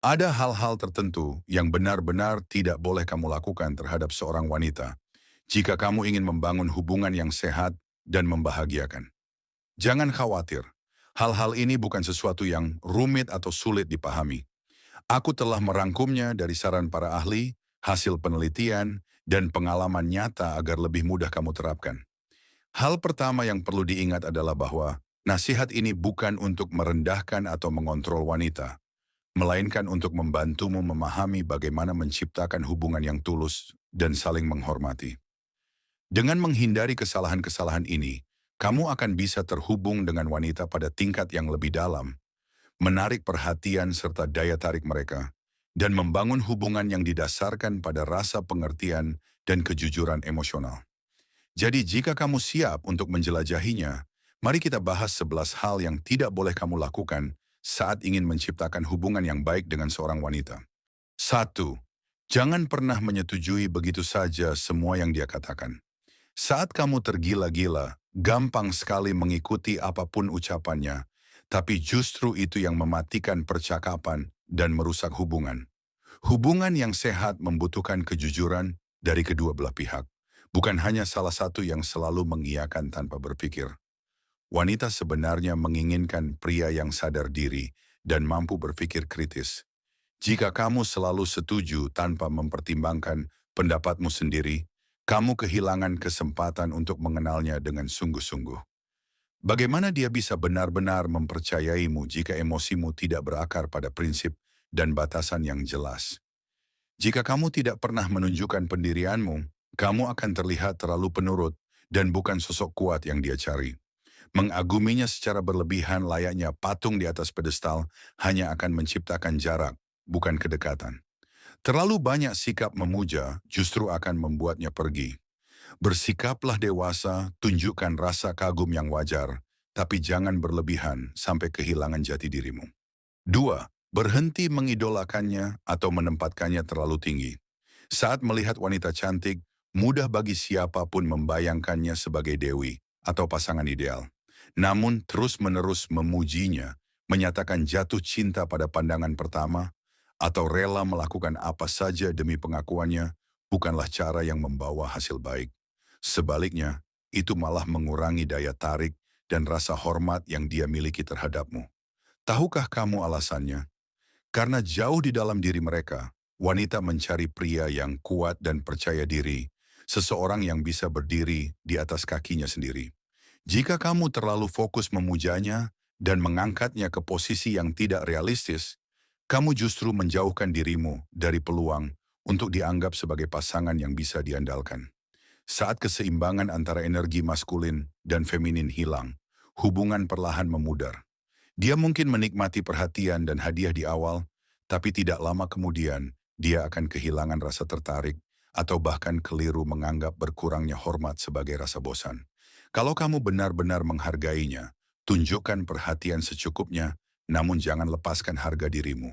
Ada hal-hal tertentu yang benar-benar tidak boleh kamu lakukan terhadap seorang wanita jika kamu ingin membangun hubungan yang sehat dan membahagiakan. Jangan khawatir, hal-hal ini bukan sesuatu yang rumit atau sulit dipahami. Aku telah merangkumnya dari saran para ahli, hasil penelitian, dan pengalaman nyata agar lebih mudah kamu terapkan. Hal pertama yang perlu diingat adalah bahwa nasihat ini bukan untuk merendahkan atau mengontrol wanita, melainkan untuk membantumu memahami bagaimana menciptakan hubungan yang tulus dan saling menghormati. Dengan menghindari kesalahan-kesalahan ini, kamu akan bisa terhubung dengan wanita pada tingkat yang lebih dalam, menarik perhatian serta daya tarik mereka, dan membangun hubungan yang didasarkan pada rasa pengertian dan kejujuran emosional. Jadi jika kamu siap untuk menjelajahinya, mari kita bahas 11 hal yang tidak boleh kamu lakukan saat ingin menciptakan hubungan yang baik dengan seorang wanita. Satu, jangan pernah menyetujui begitu saja semua yang dia katakan. Saat kamu tergila-gila, gampang sekali mengikuti apapun ucapannya, tapi justru itu yang mematikan percakapan dan merusak hubungan. Hubungan yang sehat membutuhkan kejujuran dari kedua belah pihak, bukan hanya salah satu yang selalu mengiyakan tanpa berpikir. Wanita sebenarnya menginginkan pria yang sadar diri dan mampu berpikir kritis. Jika kamu selalu setuju tanpa mempertimbangkan pendapatmu sendiri, kamu kehilangan kesempatan untuk mengenalnya dengan sungguh-sungguh. Bagaimana dia bisa benar-benar mempercayaimu jika emosimu tidak berakar pada prinsip dan batasan yang jelas? Jika kamu tidak pernah menunjukkan pendirianmu, kamu akan terlihat terlalu penurut dan bukan sosok kuat yang dia cari. Mengaguminya secara berlebihan layaknya patung di atas pedestal hanya akan menciptakan jarak, bukan kedekatan. Terlalu banyak sikap memuja justru akan membuatnya pergi. Bersikaplah dewasa, tunjukkan rasa kagum yang wajar, tapi jangan berlebihan sampai kehilangan jati dirimu. 2. Berhenti mengidolakannya atau menempatkannya terlalu tinggi. Saat melihat wanita cantik, mudah bagi siapapun membayangkannya sebagai dewi atau pasangan ideal. Namun terus-menerus memujinya, menyatakan jatuh cinta pada pandangan pertama, atau rela melakukan apa saja demi pengakuannya, bukanlah cara yang membawa hasil baik. Sebaliknya, itu malah mengurangi daya tarik dan rasa hormat yang dia miliki terhadapmu. Tahukah kamu alasannya? Karena jauh di dalam diri mereka, wanita mencari pria yang kuat dan percaya diri, seseorang yang bisa berdiri di atas kakinya sendiri. Jika kamu terlalu fokus memujanya dan mengangkatnya ke posisi yang tidak realistis, kamu justru menjauhkan dirimu dari peluang untuk dianggap sebagai pasangan yang bisa diandalkan. Saat keseimbangan antara energi maskulin dan feminin hilang, hubungan perlahan memudar. Dia mungkin menikmati perhatian dan hadiah di awal, tapi tidak lama kemudian dia akan kehilangan rasa tertarik atau bahkan keliru menganggap berkurangnya hormat sebagai rasa bosan. Kalau kamu benar-benar menghargainya, tunjukkan perhatian secukupnya, namun jangan lepaskan harga dirimu.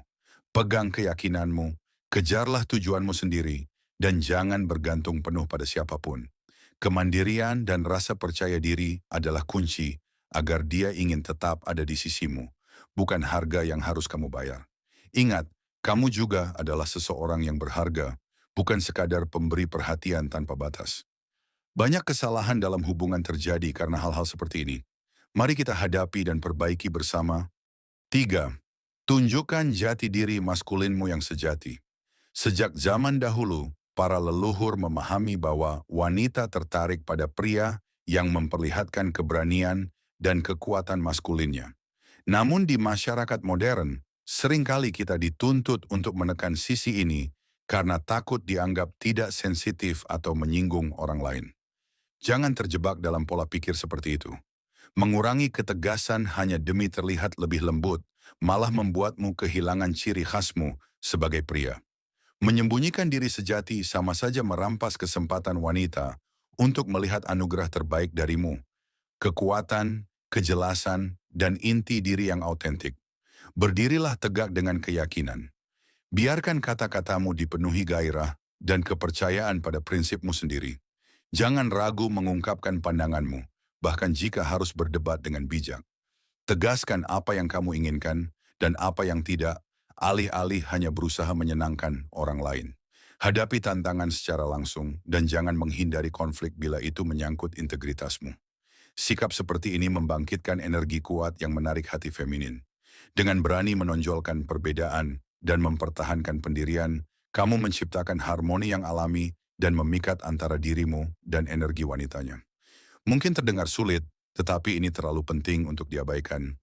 Pegang keyakinanmu, kejarlah tujuanmu sendiri, dan jangan bergantung penuh pada siapapun. Kemandirian dan rasa percaya diri adalah kunci agar dia ingin tetap ada di sisimu, bukan harga yang harus kamu bayar. Ingat, kamu juga adalah seseorang yang berharga, bukan sekadar pemberi perhatian tanpa batas. Banyak kesalahan dalam hubungan terjadi karena hal-hal seperti ini. Mari kita hadapi dan perbaiki bersama. 3. Tunjukkan jati diri maskulinmu yang sejati. Sejak zaman dahulu, para leluhur memahami bahwa wanita tertarik pada pria yang memperlihatkan keberanian dan kekuatan maskulinnya. Namun di masyarakat modern, seringkali kita dituntut untuk menekan sisi ini karena takut dianggap tidak sensitif atau menyinggung orang lain. Jangan terjebak dalam pola pikir seperti itu. Mengurangi ketegasan hanya demi terlihat lebih lembut, malah membuatmu kehilangan ciri khasmu sebagai pria. Menyembunyikan diri sejati sama saja merampas kesempatan wanita untuk melihat anugerah terbaik darimu, kekuatan, kejelasan, dan inti diri yang autentik. Berdirilah tegak dengan keyakinan. Biarkan kata-katamu dipenuhi gairah dan kepercayaan pada prinsipmu sendiri. Jangan ragu mengungkapkan pandanganmu, bahkan jika harus berdebat dengan bijak. Tegaskan apa yang kamu inginkan dan apa yang tidak, alih-alih hanya berusaha menyenangkan orang lain. Hadapi tantangan secara langsung dan jangan menghindari konflik bila itu menyangkut integritasmu. Sikap seperti ini membangkitkan energi kuat yang menarik hati feminin. Dengan berani menonjolkan perbedaan dan mempertahankan pendirian, kamu menciptakan harmoni yang alami dan memikat antara dirimu dan energi wanitanya. Mungkin terdengar sulit, tetapi ini terlalu penting untuk diabaikan.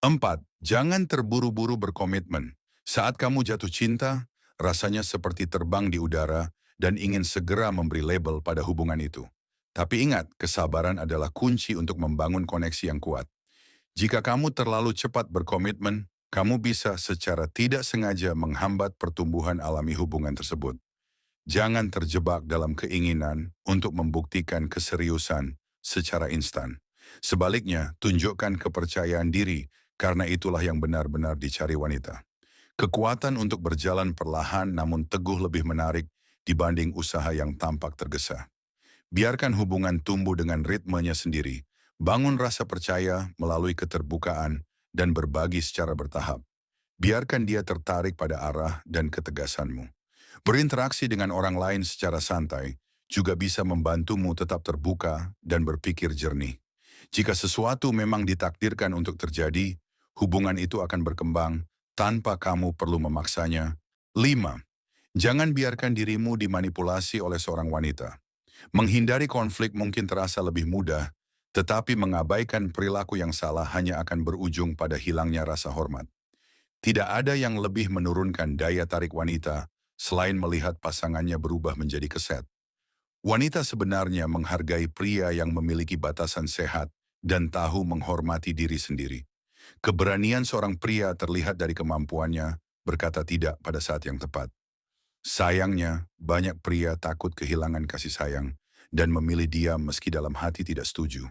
4. Jangan terburu-buru berkomitmen. Saat kamu jatuh cinta, rasanya seperti terbang di udara dan ingin segera memberi label pada hubungan itu. Tapi ingat, kesabaran adalah kunci untuk membangun koneksi yang kuat. Jika kamu terlalu cepat berkomitmen, kamu bisa secara tidak sengaja menghambat pertumbuhan alami hubungan tersebut. Jangan terjebak dalam keinginan untuk membuktikan keseriusan secara instan. Sebaliknya, tunjukkan kepercayaan diri karena itulah yang benar-benar dicari wanita. Kekuatan untuk berjalan perlahan namun teguh lebih menarik dibanding usaha yang tampak tergesa. Biarkan hubungan tumbuh dengan ritmenya sendiri. Bangun rasa percaya melalui keterbukaan dan berbagi secara bertahap. Biarkan dia tertarik pada arah dan ketegasanmu. Berinteraksi dengan orang lain secara santai juga bisa membantumu tetap terbuka dan berpikir jernih. Jika sesuatu memang ditakdirkan untuk terjadi, hubungan itu akan berkembang tanpa kamu perlu memaksanya. 5. Jangan biarkan dirimu dimanipulasi oleh seorang wanita. Menghindari konflik mungkin terasa lebih mudah, tetapi mengabaikan perilaku yang salah hanya akan berujung pada hilangnya rasa hormat. Tidak ada yang lebih menurunkan daya tarik wanita selain melihat pasangannya berubah menjadi keset. Wanita sebenarnya menghargai pria yang memiliki batasan sehat dan tahu menghormati diri sendiri. Keberanian seorang pria terlihat dari kemampuannya berkata tidak pada saat yang tepat. Sayangnya, banyak pria takut kehilangan kasih sayang dan memilih diam meski dalam hati tidak setuju.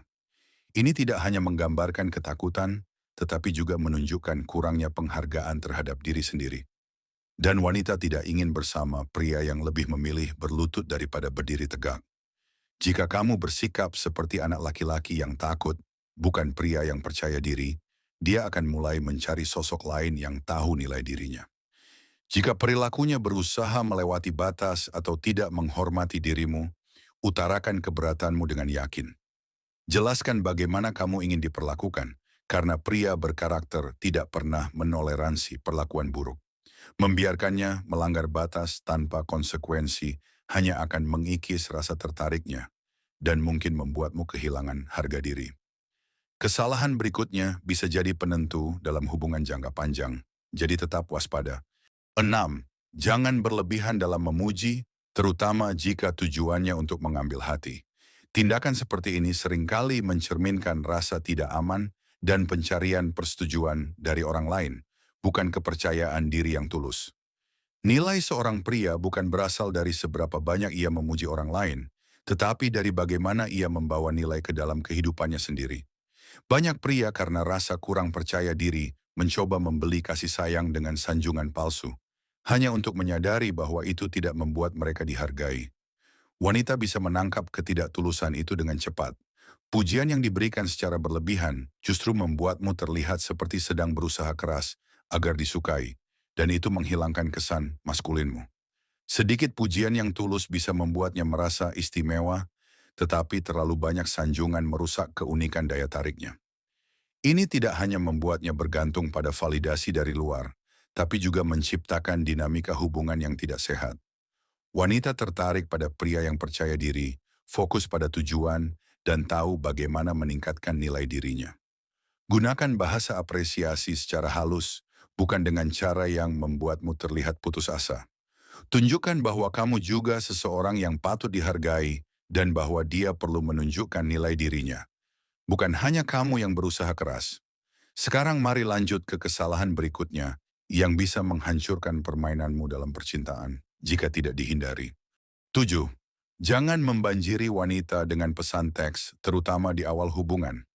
Ini tidak hanya menggambarkan ketakutan, tetapi juga menunjukkan kurangnya penghargaan terhadap diri sendiri. Dan wanita tidak ingin bersama pria yang lebih memilih berlutut daripada berdiri tegak. Jika kamu bersikap seperti anak laki-laki yang takut, bukan pria yang percaya diri, dia akan mulai mencari sosok lain yang tahu nilai dirinya. Jika perilakunya berusaha melewati batas atau tidak menghormati dirimu, utarakan keberatanmu dengan yakin. Jelaskan bagaimana kamu ingin diperlakukan, karena pria berkarakter tidak pernah menoleransi perlakuan buruk. Membiarkannya melanggar batas tanpa konsekuensi hanya akan mengikis rasa tertariknya dan mungkin membuatmu kehilangan harga diri. Kesalahan berikutnya bisa jadi penentu dalam hubungan jangka panjang, jadi tetap waspada. 6. Jangan berlebihan dalam memuji, terutama jika tujuannya untuk mengambil hati. Tindakan seperti ini seringkali mencerminkan rasa tidak aman dan pencarian persetujuan dari orang lain, bukan kepercayaan diri yang tulus. Nilai seorang pria bukan berasal dari seberapa banyak ia memuji orang lain, tetapi dari bagaimana ia membawa nilai ke dalam kehidupannya sendiri. Banyak pria karena rasa kurang percaya diri mencoba membeli kasih sayang dengan sanjungan palsu, hanya untuk menyadari bahwa itu tidak membuat mereka dihargai. Wanita bisa menangkap ketidaktulusan itu dengan cepat. Pujian yang diberikan secara berlebihan justru membuatmu terlihat seperti sedang berusaha keras agar disukai, dan itu menghilangkan kesan maskulinmu. Sedikit pujian yang tulus bisa membuatnya merasa istimewa, tetapi terlalu banyak sanjungan merusak keunikan daya tariknya. Ini tidak hanya membuatnya bergantung pada validasi dari luar, tapi juga menciptakan dinamika hubungan yang tidak sehat. Wanita tertarik pada pria yang percaya diri, fokus pada tujuan, dan tahu bagaimana meningkatkan nilai dirinya. Gunakan bahasa apresiasi secara halus, bukan dengan cara yang membuatmu terlihat putus asa. Tunjukkan bahwa kamu juga seseorang yang patut dihargai dan bahwa dia perlu menunjukkan nilai dirinya. Bukan hanya kamu yang berusaha keras. Sekarang mari lanjut ke kesalahan berikutnya yang bisa menghancurkan permainanmu dalam percintaan jika tidak dihindari. 7. Jangan membanjiri wanita dengan pesan teks, terutama di awal hubungan.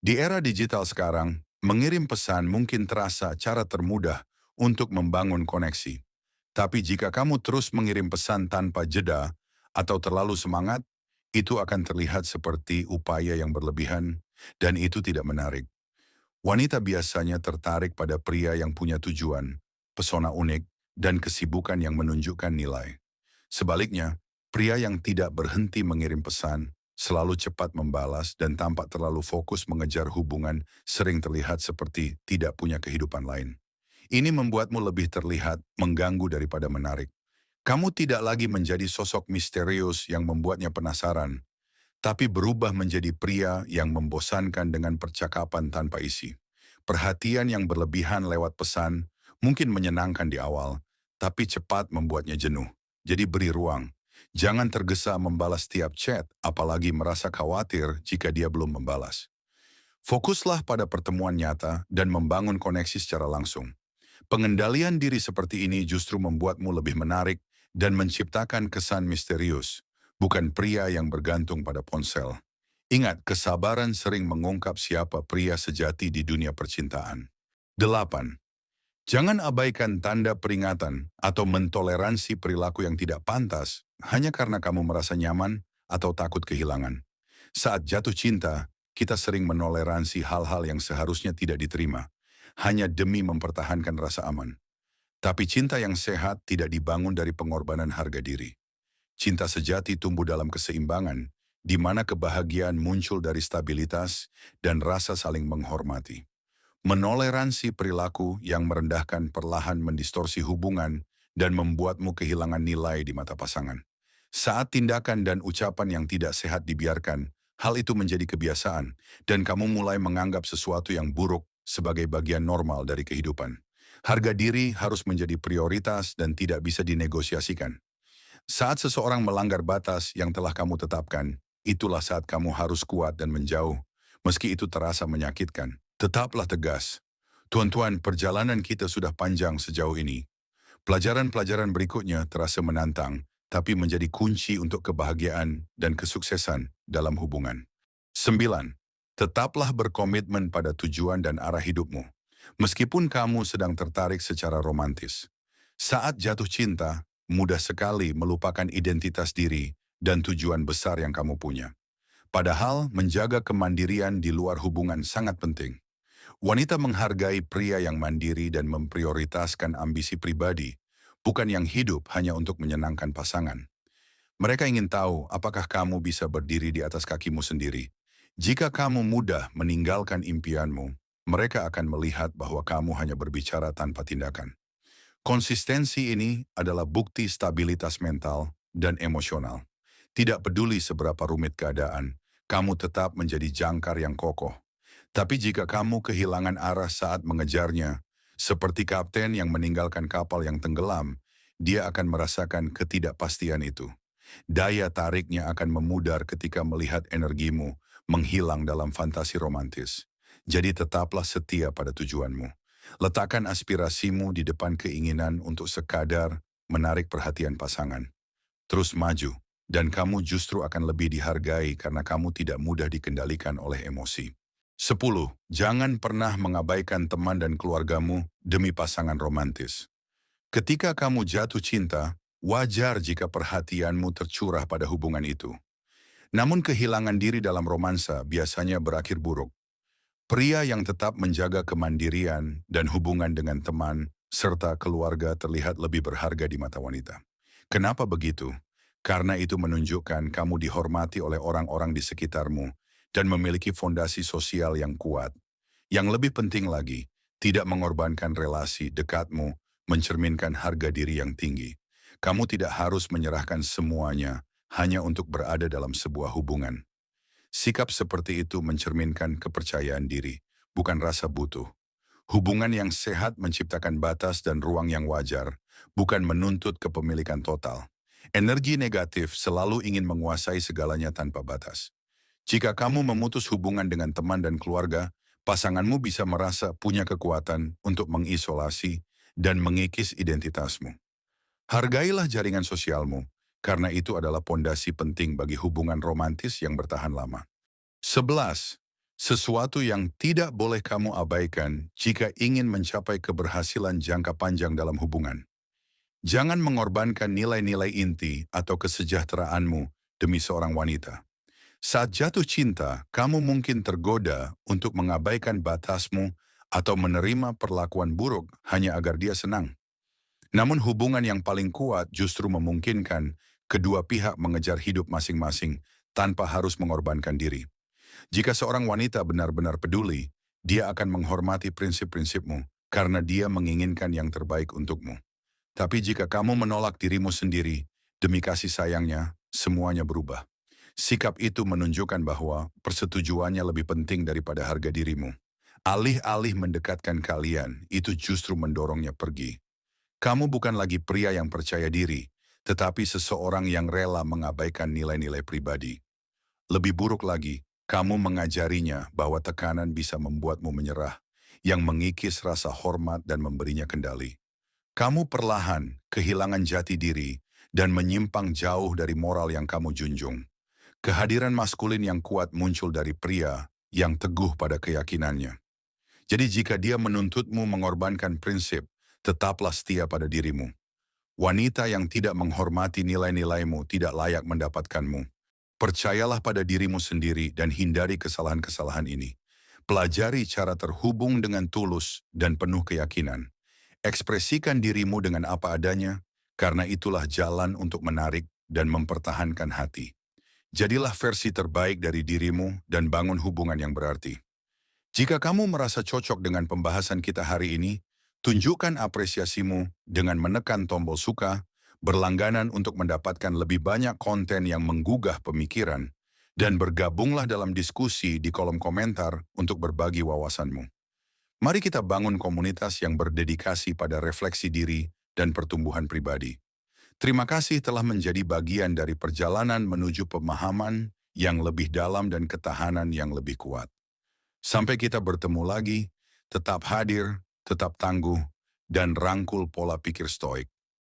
Di era digital sekarang, mengirim pesan mungkin terasa cara termudah untuk membangun koneksi. Tapi jika kamu terus mengirim pesan tanpa jeda atau terlalu semangat, itu akan terlihat seperti upaya yang berlebihan dan itu tidak menarik. Wanita biasanya tertarik pada pria yang punya tujuan, pesona unik, dan kesibukan yang menunjukkan nilai. Sebaliknya, pria yang tidak berhenti mengirim pesan, selalu cepat membalas dan tampak terlalu fokus mengejar hubungan sering terlihat seperti tidak punya kehidupan lain. Ini membuatmu lebih terlihat mengganggu daripada menarik. Kamu tidak lagi menjadi sosok misterius yang membuatnya penasaran, tapi berubah menjadi pria yang membosankan dengan percakapan tanpa isi. Perhatian yang berlebihan lewat pesan mungkin menyenangkan di awal, tapi cepat membuatnya jenuh. Jadi beri ruang. Jangan tergesa membalas tiap chat, apalagi merasa khawatir jika dia belum membalas. Fokuslah pada pertemuan nyata dan membangun koneksi secara langsung. Pengendalian diri seperti ini justru membuatmu lebih menarik dan menciptakan kesan misterius, bukan pria yang bergantung pada ponsel. Ingat, kesabaran sering mengungkap siapa pria sejati di dunia percintaan. 8. Jangan abaikan tanda peringatan atau mentoleransi perilaku yang tidak pantas hanya karena kamu merasa nyaman atau takut kehilangan. Saat jatuh cinta, kita sering menoleransi hal-hal yang seharusnya tidak diterima, hanya demi mempertahankan rasa aman. Tapi cinta yang sehat tidak dibangun dari pengorbanan harga diri. Cinta sejati tumbuh dalam keseimbangan, di mana kebahagiaan muncul dari stabilitas dan rasa saling menghormati. Menoleransi perilaku yang merendahkan perlahan mendistorsi hubungan dan membuatmu kehilangan nilai di mata pasangan. Saat tindakan dan ucapan yang tidak sehat dibiarkan, hal itu menjadi kebiasaan dan kamu mulai menganggap sesuatu yang buruk sebagai bagian normal dari kehidupan. Harga diri harus menjadi prioritas dan tidak bisa dinegosiasikan. Saat seseorang melanggar batas yang telah kamu tetapkan, itulah saat kamu harus kuat dan menjauh. Meski itu terasa menyakitkan, tetaplah tegas. Tuan-tuan, perjalanan kita sudah panjang sejauh ini. Pelajaran-pelajaran berikutnya terasa menantang, tapi menjadi kunci untuk kebahagiaan dan kesuksesan dalam hubungan. 9. Tetaplah berkomitmen pada tujuan dan arah hidupmu. Meskipun kamu sedang tertarik secara romantis. Saat jatuh cinta, mudah sekali melupakan identitas diri dan tujuan besar yang kamu punya. Padahal menjaga kemandirian di luar hubungan sangat penting. Wanita menghargai pria yang mandiri dan memprioritaskan ambisi pribadi, bukan yang hidup hanya untuk menyenangkan pasangan. Mereka ingin tahu apakah kamu bisa berdiri di atas kakimu sendiri. Jika kamu mudah meninggalkan impianmu, mereka akan melihat bahwa kamu hanya berbicara tanpa tindakan. Konsistensi ini adalah bukti stabilitas mental dan emosional. Tidak peduli seberapa rumit keadaan, kamu tetap menjadi jangkar yang kokoh. Tapi jika kamu kehilangan arah saat mengejarnya, seperti kapten yang meninggalkan kapal yang tenggelam, dia akan merasakan ketidakpastian itu. Daya tariknya akan memudar ketika melihat energimu menghilang dalam fantasi romantis. Jadi tetaplah setia pada tujuanmu. Letakkan aspirasimu di depan keinginan untuk sekadar menarik perhatian pasangan. Terus maju, dan kamu justru akan lebih dihargai karena kamu tidak mudah dikendalikan oleh emosi. 10. Jangan pernah mengabaikan teman dan keluargamu demi pasangan romantis. Ketika kamu jatuh cinta, wajar jika perhatianmu tercurah pada hubungan itu. Namun kehilangan diri dalam romansa biasanya berakhir buruk. Pria yang tetap menjaga kemandirian dan hubungan dengan teman serta keluarga terlihat lebih berharga di mata wanita. Kenapa begitu? Karena itu menunjukkan kamu dihormati oleh orang-orang di sekitarmu dan memiliki fondasi sosial yang kuat. Yang lebih penting lagi, tidak mengorbankan relasi dekatmu mencerminkan harga diri yang tinggi. Kamu tidak harus menyerahkan semuanya hanya untuk berada dalam sebuah hubungan. Sikap seperti itu mencerminkan kepercayaan diri, bukan rasa butuh. Hubungan yang sehat menciptakan batas dan ruang yang wajar, bukan menuntut kepemilikan total. Energi negatif selalu ingin menguasai segalanya tanpa batas. Jika kamu memutus hubungan dengan teman dan keluarga, pasanganmu bisa merasa punya kekuatan untuk mengisolasi dan mengikis identitasmu. Hargailah jaringan sosialmu, karena itu adalah pondasi penting bagi hubungan romantis yang bertahan lama. 11. Sesuatu yang tidak boleh kamu abaikan jika ingin mencapai keberhasilan jangka panjang dalam hubungan. Jangan mengorbankan nilai-nilai inti atau kesejahteraanmu demi seorang wanita. Saat jatuh cinta, kamu mungkin tergoda untuk mengabaikan batasmu atau menerima perlakuan buruk hanya agar dia senang. Namun hubungan yang paling kuat justru memungkinkan kedua pihak mengejar hidup masing-masing tanpa harus mengorbankan diri. Jika seorang wanita benar-benar peduli, dia akan menghormati prinsip-prinsipmu karena dia menginginkan yang terbaik untukmu. Tapi jika kamu menolak dirimu sendiri, demi kasih sayangnya, semuanya berubah. Sikap itu menunjukkan bahwa persetujuannya lebih penting daripada harga dirimu. Alih-alih mendekatkan kalian, itu justru mendorongnya pergi. Kamu bukan lagi pria yang percaya diri, tetapi seseorang yang rela mengabaikan nilai-nilai pribadi. Lebih buruk lagi, kamu mengajarinya bahwa tekanan bisa membuatmu menyerah, yang mengikis rasa hormat dan memberinya kendali. Kamu perlahan kehilangan jati diri dan menyimpang jauh dari moral yang kamu junjung. Kehadiran maskulin yang kuat muncul dari pria yang teguh pada keyakinannya. Jadi jika dia menuntutmu mengorbankan prinsip, tetaplah setia pada dirimu. Wanita yang tidak menghormati nilai-nilaimu tidak layak mendapatkanmu. Percayalah pada dirimu sendiri dan hindari kesalahan-kesalahan ini. Pelajari cara terhubung dengan tulus dan penuh keyakinan. Ekspresikan dirimu dengan apa adanya, karena itulah jalan untuk menarik dan mempertahankan hati. Jadilah versi terbaik dari dirimu dan bangun hubungan yang berarti. Jika kamu merasa cocok dengan pembahasan kita hari ini, tunjukkan apresiasimu dengan menekan tombol suka, berlangganan untuk mendapatkan lebih banyak konten yang menggugah pemikiran, dan bergabunglah dalam diskusi di kolom komentar untuk berbagi wawasanmu. Mari kita bangun komunitas yang berdedikasi pada refleksi diri dan pertumbuhan pribadi. Terima kasih telah menjadi bagian dari perjalanan menuju pemahaman yang lebih dalam dan ketahanan yang lebih kuat. Sampai kita bertemu lagi, tetap hadir, tetap tangguh, dan rangkul pola pikir stoik.